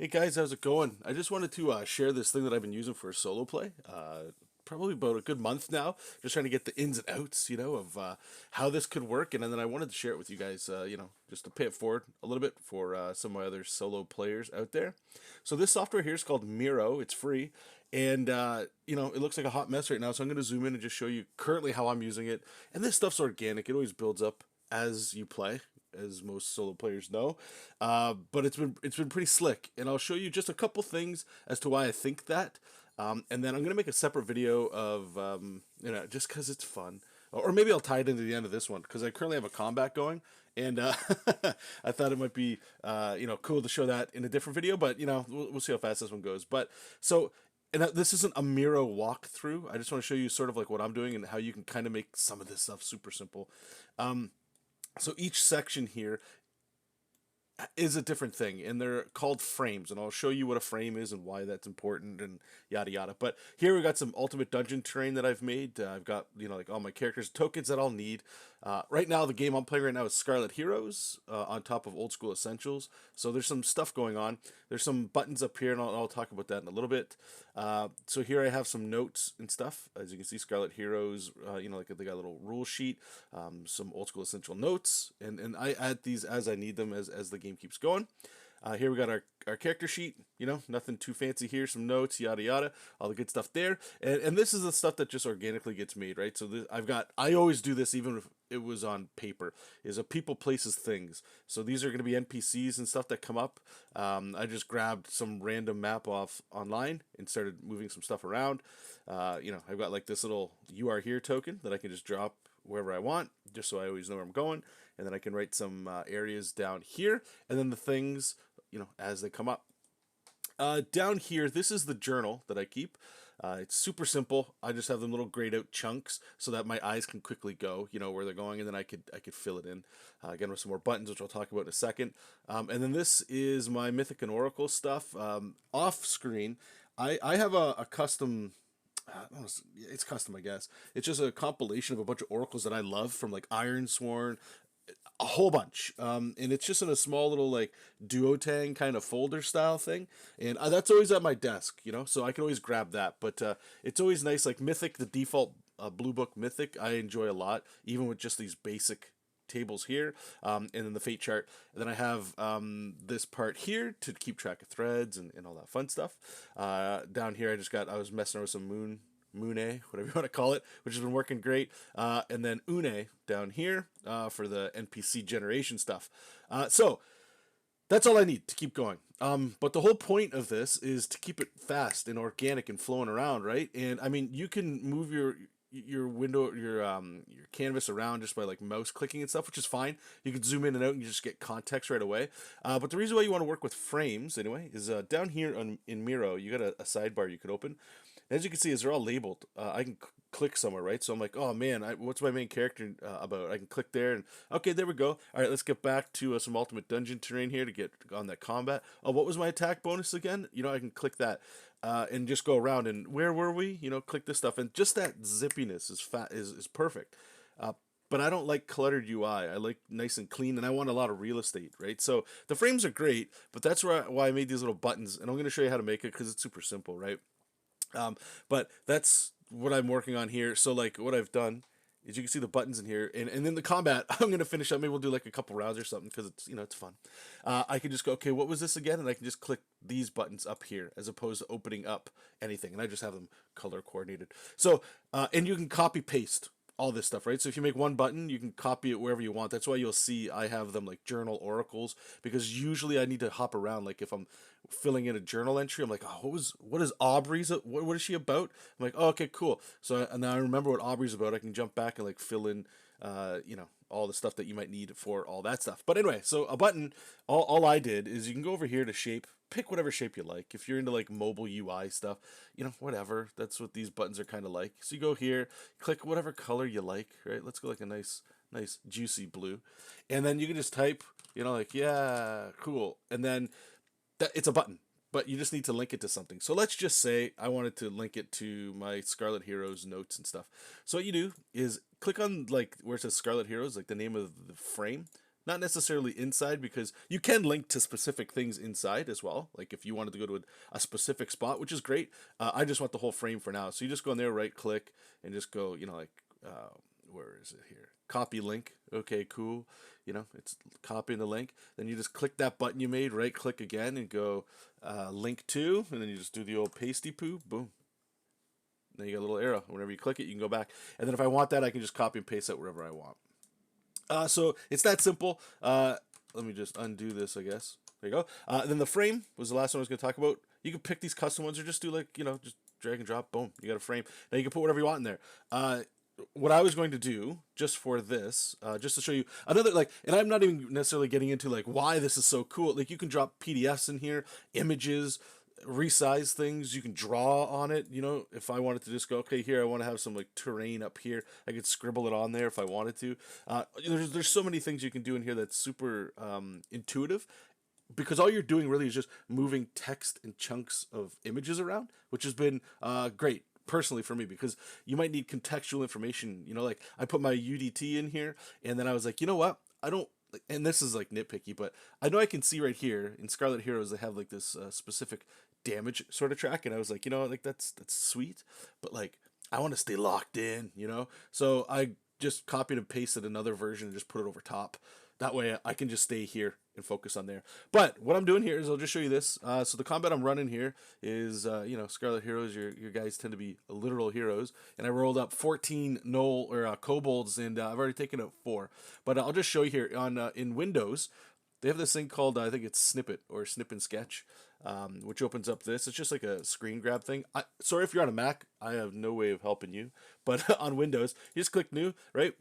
Hey guys, how's it going? I just wanted to share this thing that I've been using for solo play. Probably about a good month now. Just trying to get the ins and outs, of how this could work, and then I wanted to share it with you guys. Just to pay it forward a little bit for some of my other solo players out there. So this software here is called Miro. It's free, and it looks like a hot mess right now. So I'm going to zoom in and just show you currently how I'm using it. And this stuff's organic. It always builds up as you play, as most solo players know. But it's been pretty slick, and I'll show you just a couple things as to why I think that. And then I'm gonna make a separate video of just because it's fun, or maybe I'll tie it into the end of this one because I currently have a combat going, and I thought it might be cool to show that in a different video. But we'll see how fast this one goes. But so. And this isn't a Miro walkthrough. I just want to show you sort of like what I'm doing and how you can kind of make some of this stuff super simple. So each section here is a different thing, and they're called frames, and I'll show you what a frame is and why that's important and yada yada. But here we got some ultimate dungeon terrain that I've made. I've got like all my characters tokens that I'll need. Right now the game I'm playing right now is Scarlet Heroes on top of Old School Essentials. So there's some stuff going on. There's some buttons up here, and I'll talk about that in a little bit. So here I have some notes and stuff. As you can see, Scarlet Heroes, like they got a little rule sheet, some Old School Essential notes, and I add these as I need them as the game keeps going. Here we got our character sheet, nothing too fancy here, some notes, yada yada, all the good stuff there. And this is the stuff that just organically gets made, right? So I always do this even if it was on paper, is a people, places, things. So these are going to be NPCs and stuff that come up. I just grabbed some random map off online and started moving some stuff around. I've got like this little "you are here" token that I can just drop wherever I want, just so I always know where I'm going. And then I can write some areas down here, and then the things, as they come up. Down here, this is the journal that I keep. It's super simple. I just have them little grayed out chunks so that my eyes can quickly go, where they're going, and then I could fill it in. Again, with some more buttons, which I'll talk about in a second. And then this is my Mythic and Oracle stuff. Off screen, I have a custom. It's custom, I guess. It's just a compilation of a bunch of oracles that I love from like Ironsworn, a whole bunch. And it's just in a small little like duotang kind of folder style thing. And that's always at my desk, so I can always grab that. But it's always nice, like Mythic, the default Blue Book Mythic, I enjoy a lot, even with just these basic tables here, and then the fate chart. And then I have this part here to keep track of threads and all that fun stuff. Down here, I was messing around with some Moon, whatever you want to call it, which has been working great. And then Une down here for the NPC generation stuff. So that's all I need to keep going. But the whole point of this is to keep it fast and organic and flowing around, right? And I mean, you can move your window, your canvas around just by like mouse clicking and stuff, which is fine. You can zoom in and out and you just get context right away. But the reason why you want to work with frames anyway is down here in Miro, you got a sidebar you could open. As you can see, as they're all labeled, I can click somewhere, right? So I'm like, oh man, what's my main character about? I can click there and okay, there we go. All right, let's get back to some ultimate dungeon terrain here to get on that combat. Oh, what was my attack bonus again? I can click that and just go around. And where were we? Click this stuff, and just that zippiness is perfect. But I don't like cluttered UI. I like nice and clean, and I want a lot of real estate, right? So the frames are great, but that's why I made these little buttons, and I'm going to show you how to make it because it's super simple, right? But that's what I'm working on here. So like what I've done is you can see the buttons in here, and then the combat. I'm gonna finish up. Maybe we'll do like a couple rounds or something because it's fun. I can just go, okay, what was this again? And I can just click these buttons up here as opposed to opening up anything, and I just have them color coordinated. So and you can copy paste all this stuff, right? So if you make one button, you can copy it wherever you want. That's why you'll see I have them like journal oracles, because usually I need to hop around. Like if I'm filling in a journal entry, I'm like, oh, what is Aubrey's? What is she about? I'm like, oh, okay, cool. So and now I remember what Aubrey's about. I can jump back and like fill in, all the stuff that you might need for all that stuff. But anyway, so a button, all I did is you can go over here to shape, pick whatever shape you like. If you're into like mobile UI stuff, whatever. That's what these buttons are kind of like. So you go here, click whatever color you like, right? Let's go like a nice juicy blue. And then you can just type, like, yeah, cool. And then it's a button, but you just need to link it to something. So let's just say I wanted to link it to my Scarlet Heroes notes and stuff. So what you do is click on like where it says Scarlet Heroes, like the name of the frame. not necessarily inside, because you can link to specific things inside as well. Like if you wanted to go to a specific spot, which is great. I just want the whole frame for now. So you just go in there, right click, and just go, like, where is it here? Copy link. Okay, cool. It's copying the link. Then you just click that button you made, right click again, and go link to, and then you just do the old pasty poo. Boom. Then you got a little arrow. Whenever you click it, you can go back. And then if I want that, I can just copy and paste that wherever I want. So it's that simple. Let me just undo this, I guess. There you go. Then the frame was the last one I was going to talk about. You can pick these custom ones or just do like, just drag and drop. Boom. You got a frame. Now you can put whatever you want in there. What I was going to do just for this, just to show you another, like, and I'm not even necessarily getting into like why this is so cool. Like, you can drop PDFs in here, images, resize things. You can draw on it. If I wanted to just go, okay, here I want to have some like terrain up here, I could scribble it on there if I wanted to. There's so many things you can do in here that's super intuitive, because all you're doing really is just moving text and chunks of images around, which has been great personally for me, because you might need contextual information. Like I put my UDT in here, and then I was like, you know what, I don't, and this is like nitpicky, but I know I can see right here in Scarlet Heroes they have like this specific damage sort of track, and I was like, like that's sweet, but like I want to stay locked in, so I just copied and pasted another version and just put it over top. That way I can just stay here and focus on there. But what I'm doing here is I'll just show you this. So the combat I'm running here is, Scarlet Heroes, your guys tend to be literal heroes. And I rolled up 14 kobolds, and I've already taken out 4. But I'll just show you here. In Windows, they have this thing called, I think it's Snippet or Snip and Sketch, which opens up this. It's just like a screen grab thing. Sorry if you're on a Mac, I have no way of helping you. But on Windows, you just click New, right?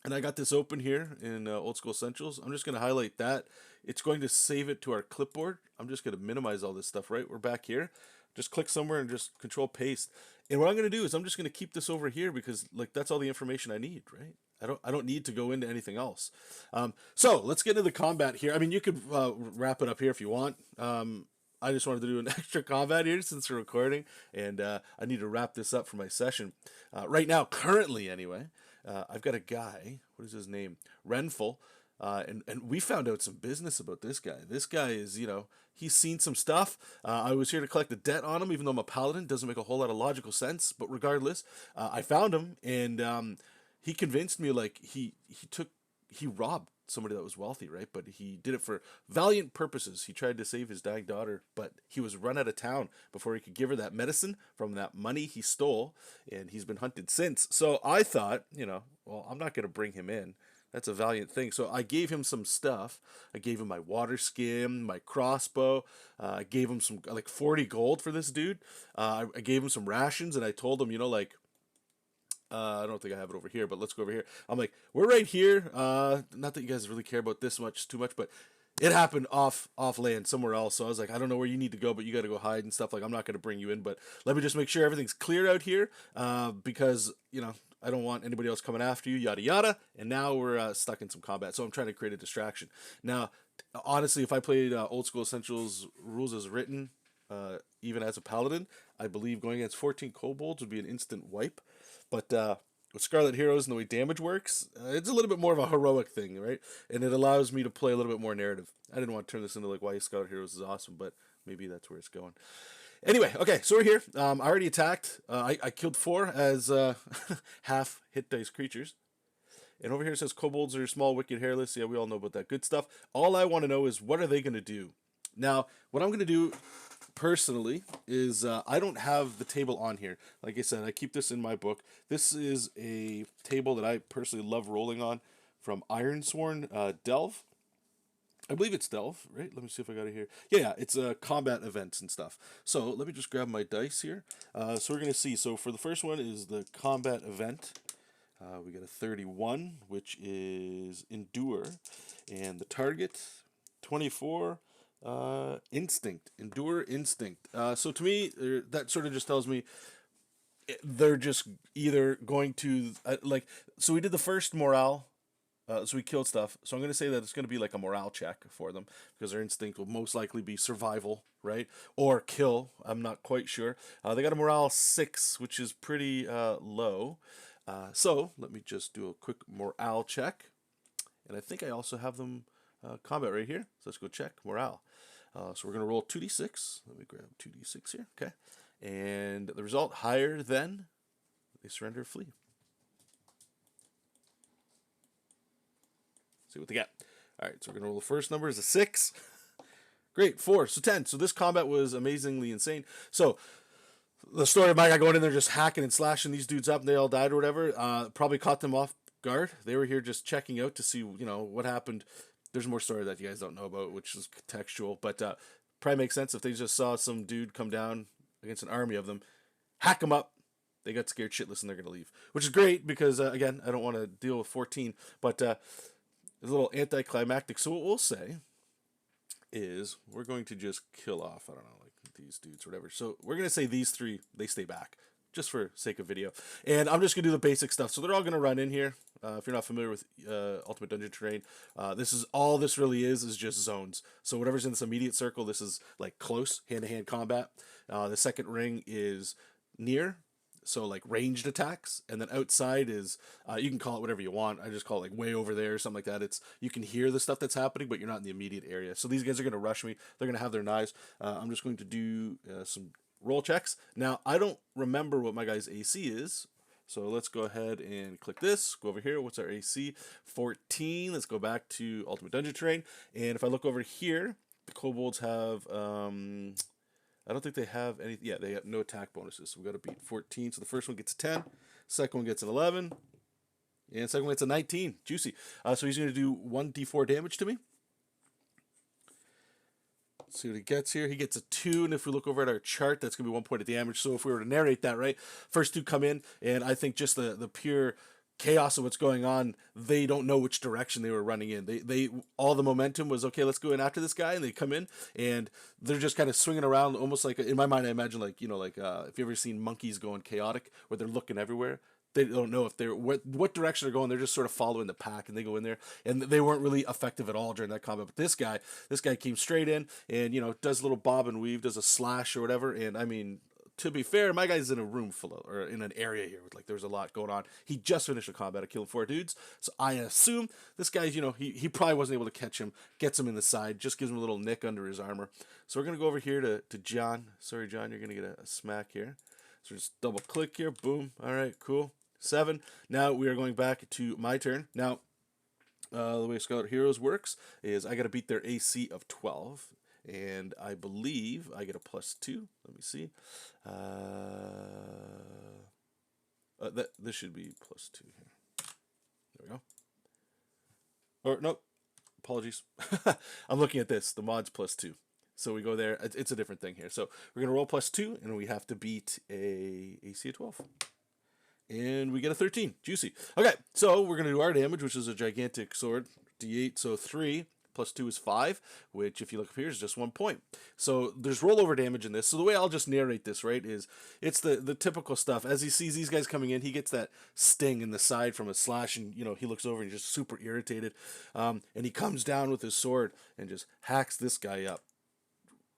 And I got this open here in Old School Essentials. I'm just going to highlight that. It's going to save it to our clipboard. I'm just going to minimize all this stuff, right? We're back here. Just click somewhere and just Control Paste. And what I'm going to do is I'm just going to keep this over here, because like that's all the information I need, right? I don't need to go into anything else. So let's get into the combat here. I mean, you could wrap it up here if you want. I just wanted to do an extra combat here since we're recording, and I need to wrap this up for my session. Right now, currently anyway, I've got a guy, what is his name? Renful, and we found out some business about this guy. This guy is, he's seen some stuff. I was here to collect the debt on him, even though I'm a paladin. Doesn't make a whole lot of logical sense, but regardless, I found him, and he convinced me, like, he robbed somebody that was wealthy, right? But he did it for valiant purposes. He tried to save his dying daughter, but he was run out of town before he could give her that medicine from that money he stole, and he's been hunted since. So I thought, well, I'm not going to bring him in. That's a valiant thing. So I gave him some stuff. I gave him my water skin, my crossbow. I gave him some, like, 40 gold for this dude. I gave him some rations, and I told him, I don't think I have it over here, but let's go over here. I'm like, we're right here. Not that you guys really care about this too much, but it happened off land somewhere else. So I was like, I don't know where you need to go, but you got to go hide and stuff. Like, I'm not going to bring you in, but let me just make sure everything's clear out here, because I don't want anybody else coming after you, yada yada. And now we're stuck in some combat, so I'm trying to create a distraction. Now, honestly, if I played Old School Essentials rules as written, even as a paladin, I believe going against 14 kobolds would be an instant wipe. But with Scarlet Heroes and the way damage works, it's a little bit more of a heroic thing, right? And it allows me to play a little bit more narrative. I didn't want to turn this into like why Scarlet Heroes is awesome, but maybe that's where it's going. Anyway, okay, so we're here. I already attacked. I killed 4 as half hit dice creatures. And over here it says kobolds are small, wicked, hairless. Yeah, we all know about that good stuff. All I want to know is, what are they going to do? Now, what I'm going to do personally is I don't have the table on here. Like I said, I keep this in my book. This is a table that I personally love rolling on from Ironsworn Delve. I believe it's Delve, right? Let me see if I got it here. Yeah, it's combat events and stuff. So let me just grab my dice here. So we're going to see. So for the first one is the combat event. We got a 31, which is Endure. And the target, 24, Instinct. Endure Instinct. So to me, that sort of just tells me they're just either going to, so we did the first morale. So we killed stuff. So I'm going to say that it's going to be like a morale check for them, because their instinct will most likely be survival, right? Or kill. I'm not quite sure. They got a morale 6, which is pretty low. So let me just do a quick morale check. and I think I also have them combat right here. So let's go check morale. So we're going to roll 2d6. Let me grab 2d6 here. Okay. And the result higher than they surrender or flee. See what they get. All right, so we're going to roll the first number is a 6. Great, 4, so 10. So this combat was amazingly insane. So the story of my guy going in there just hacking and slashing these dudes up and they all died or whatever, probably caught them off guard. They were here just checking out to see, what happened. There's more story that you guys don't know about, which is contextual, but probably makes sense if they just saw some dude come down against an army of them, hack them up, they got scared shitless and they're going to leave. Which is great because, again, I don't want to deal with 14, but it's a little anticlimactic. So what we'll say is we're going to just kill off, I don't know, like these dudes or whatever. So we're going to say these 3, they stay back, just for sake of video. And I'm just going to do the basic stuff. So they're all going to run in here. If you're not familiar with Ultimate Dungeon Terrain, this is all this really is just zones. So whatever's in this immediate circle, this is like close, hand-to-hand combat. The second ring is near, so like ranged attacks, and then outside is you can call it whatever you want. I just call it like way over there or something like that. It's you can hear the stuff that's happening, but you're not in the immediate area. So these guys are going to rush me. They're going to have their knives. I'm just going to do some roll checks. Now I don't remember what my guy's AC is. So let's go ahead and click this, go over here. What's our AC? 14. Let's go back to Ultimate Dungeon Terrain. And if I look over here, the kobolds have, I don't think they have any, yeah, they have no attack bonuses. So we got to beat 14. So the first one gets a 10, second one gets an 11, and the second one gets a 19. Juicy. So he's going to do 1d4 damage to me. Let's see what he gets here. He gets a 2, and if we look over at our chart, that's going to be 1 point of damage. So if we were to narrate that, right, first 2 come in, and I think just the pure chaos of what's going on, they don't know which direction they were running in. They all the momentum was, okay, let's go in after this guy, and they come in, and they're just kind of swinging around, almost like, in my mind, I imagine, like, if you've ever seen monkeys going chaotic, where they're looking everywhere. They don't know if they're what direction they're going. They're just sort of following the pack, and they go in there, and they weren't really effective at all during that combat. But this guy came straight in, and does a little bob and weave, does a slash or whatever. And I mean, to be fair, my guy's in a room full of, or in an area here with, like, there's a lot going on. He just finished a combat of killing 4 dudes, so I assume this guy's, he probably wasn't able to catch him, gets him in the side, just gives him a little nick under his armor. So we're gonna go over here to John. Sorry, John, you're gonna get a smack here. So just double click here, boom. All right, cool. 7. Now we are going back to my turn. Now, the way Scarlet Heroes works is I got to beat their AC of 12, and I believe I get a +2. Let me see. This should be +2 here. There we go. Or no, apologies. I'm looking at this. The mod's +2. So we go there. It's a different thing here. So we're gonna roll +2, and we have to beat a AC of 12. And we get a 13. Juicy. Okay, so we're going to do our damage, which is a gigantic sword. D8, so 3 plus 2 is 5, which, if you look up here, is just 1 point. So there's rollover damage in this. So the way I'll just narrate this, right, is it's the typical stuff. As he sees these guys coming in, he gets that sting in the side from a slash, and, he looks over and he's just super irritated. And he comes down with his sword and just hacks this guy up,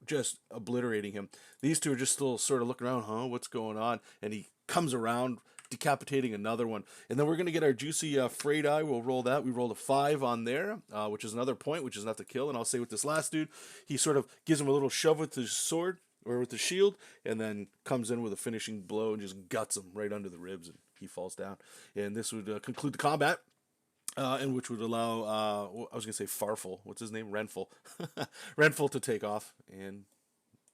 just obliterating him. These two are just still sort of looking around, what's going on? And he comes around, decapitating another one. And then we're going to get our juicy frayed eye. We'll roll that. We rolled a 5 on there, which is another point, which is enough to kill. And I'll say with this last dude, he sort of gives him a little shove with his sword or with the shield, and then comes in with a finishing blow and just guts him right under the ribs, and he falls down. And this would conclude the combat. And which would allow, I was going to say Farfel. What's his name? Renful. Renful to take off, and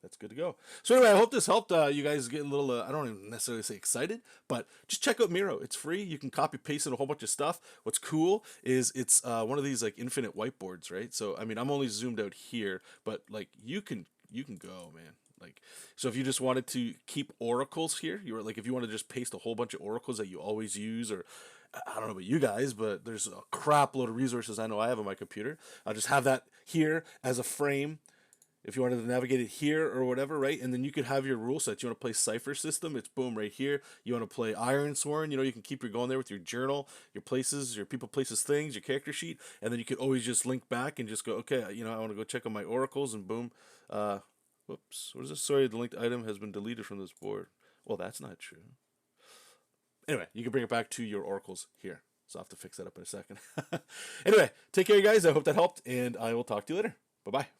that's good to go. So anyway, I hope this helped you guys get a little, I don't even necessarily say excited, but just check out Miro. It's free. You can copy paste in a whole bunch of stuff. What's cool is it's one of these like infinite whiteboards, right? So, I mean, I'm only zoomed out here, but like you can go, man. Like, so if you just wanted to keep oracles here, you were like, if you want to just paste a whole bunch of oracles that you always use, or I don't know about you guys, but there's a crap load of resources I know I have on my computer. I'll just have that here as a frame. If you wanted to navigate it here or whatever, right? And then you could have your rule sets. You want to play Cipher System, it's boom right here. You want to play Ironsworn, you can keep your going there with your journal, your places, your people, places, things, your character sheet. And then you could always just link back and just go, okay, I want to go check on my oracles, and boom. Whoops, what is this? Sorry, the linked item has been deleted from this board. Well, that's not true. Anyway, you can bring it back to your oracles here. So I'll have to fix that up in a second. Anyway, take care, you guys. I hope that helped, and I will talk to you later. Bye bye.